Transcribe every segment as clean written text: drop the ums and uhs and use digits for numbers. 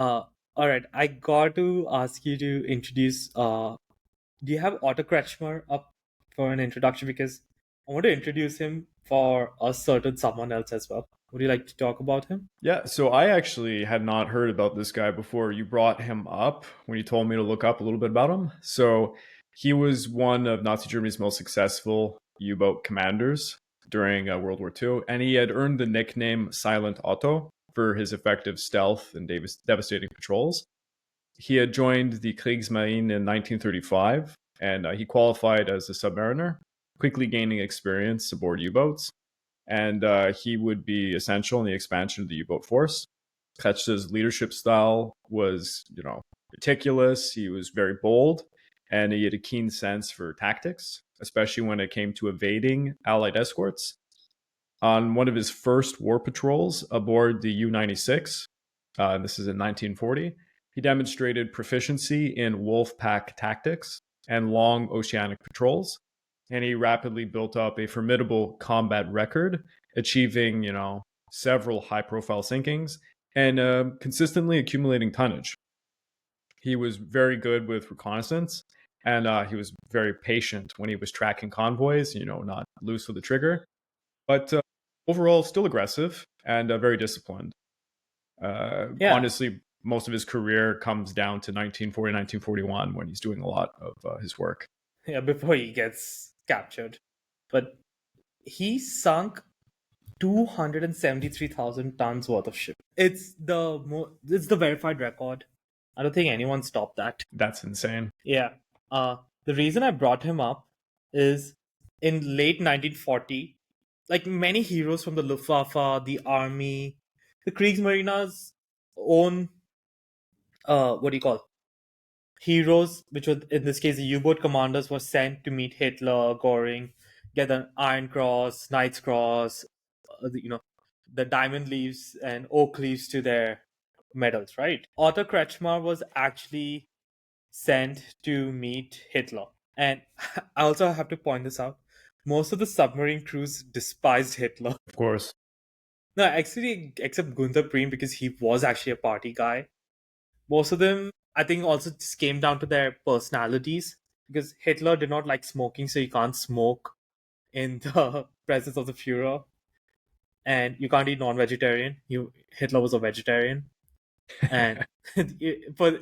Uh, all right, I got to ask you to introduce. Do you have Otto Kretchmer up for an introduction? Because I want to introduce him for a certain someone else as well. Would you like to talk about him? Yeah, so I actually had not heard about this guy before you brought him up when you told me to look up a little bit about him. So he was one of Nazi Germany's most successful U boat commanders during World War II, and he had earned the nickname Silent Otto for his effective stealth and devastating patrols. He had joined the Kriegsmarine in 1935, and he qualified as a submariner, quickly gaining experience aboard U boats, and he would be essential in the expansion of the U-boat force. Kretschmer's leadership style was, meticulous. He was very bold, and he had a keen sense for tactics, especially when it came to evading Allied escorts. On one of his first war patrols aboard the U-96, this is in 1940, he demonstrated proficiency in wolf pack tactics and long oceanic patrols, and he rapidly built up a formidable combat record, achieving, several high-profile sinkings and consistently accumulating tonnage. He was very good with reconnaissance, and he was very patient when he was tracking convoys. Not loose with the trigger, but overall still aggressive and very disciplined. Yeah, Honestly, most of his career comes down to 1940, 1941 when he's doing a lot of his work. yeah. Before he gets captured, but he sunk 273,000 tons worth of ship. It's the verified record. I don't think anyone stopped that. That's insane. Yeah. The reason I brought him up is in late 1940, like many heroes from the Luftwaffe, the army, the Kriegsmarine's own what do you call heroes, which were in this case the U-boat commanders, were sent to meet Hitler, Goring, get an Iron Cross, Knight's Cross, the diamond leaves and oak leaves to their medals, right? Otto Kretchmer was actually sent to meet Hitler. And I also have to point this out. Most of the submarine crews despised Hitler. Of course. No, actually, except Gunther Preen, because he was actually a party guy. Most of them, I think, also just came down to their personalities. Because Hitler did not like smoking, so you can't smoke in the presence of the Fuhrer. And you can't eat non-vegetarian. Hitler was a vegetarian. And for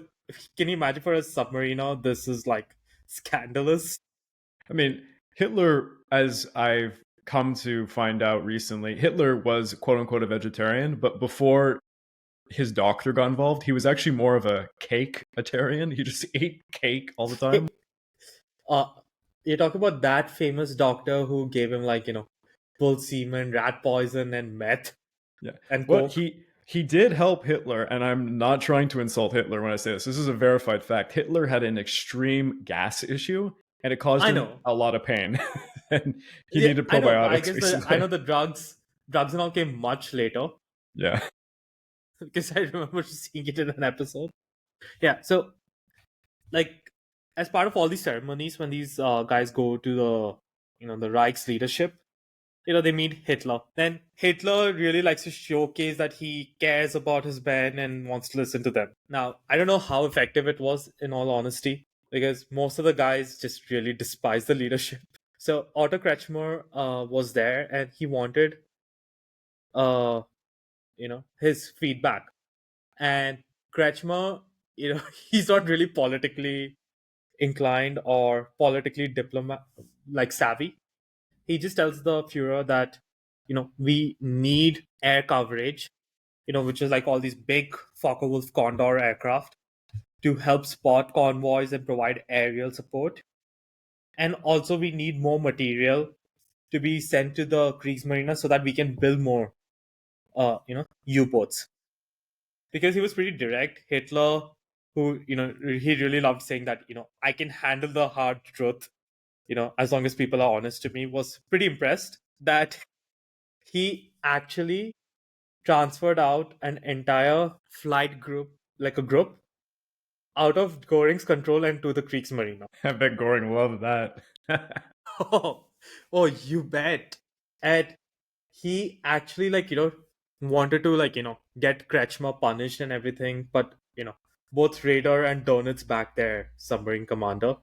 can you imagine for a submariner, this is like scandalous. I mean, Hitler, as I've come to find out recently, Hitler was quote unquote a vegetarian, but before his doctor got involved, he was actually more of a cake-atarian. He just ate cake all the time. uh, you talk about that famous doctor who gave him like bull semen, rat poison, and meth Yeah. and Well, coke. he did help Hitler, and I'm not trying to insult Hitler when I say this. This is a verified fact. Hitler had an extreme gas issue, and it caused I him know. a lot of pain, and he Yeah, needed I know. But I probiotics guess I know recently. the drugs and all came much later Yeah. because I remember seeing it in an episode. Yeah, so like as part of all these ceremonies, when these guys go to the Reich's leadership, they meet Hitler. Then Hitler really likes to showcase that he cares about his men and wants to listen to them. Now, I don't know how effective it was, in all honesty, because most of the guys just really despise the leadership. So Otto Kretchmer was there, and he wanted, uh, his feedback. And Kretchmer, he's not really politically inclined or politically diplomat like savvy. He just tells the Fuhrer that we need air coverage, which is like all these big Focke-Wulf Condor aircraft to help spot convoys and provide aerial support. And also we need more material to be sent to the Kriegsmarine so that we can build more U-boats. Because he was pretty direct. Hitler, who he really loved saying that I can handle the hard truth, as long as people are honest to me, was pretty impressed that he actually transferred out an entire flight group, like a group, out of Goring's control and to the Kriegsmarine. I bet Goring loved that. Oh, oh, you bet. And he actually, like, wanted to, like, get Kretschmer punished and everything. But you know, both Radar and Donitz back their submarine commander.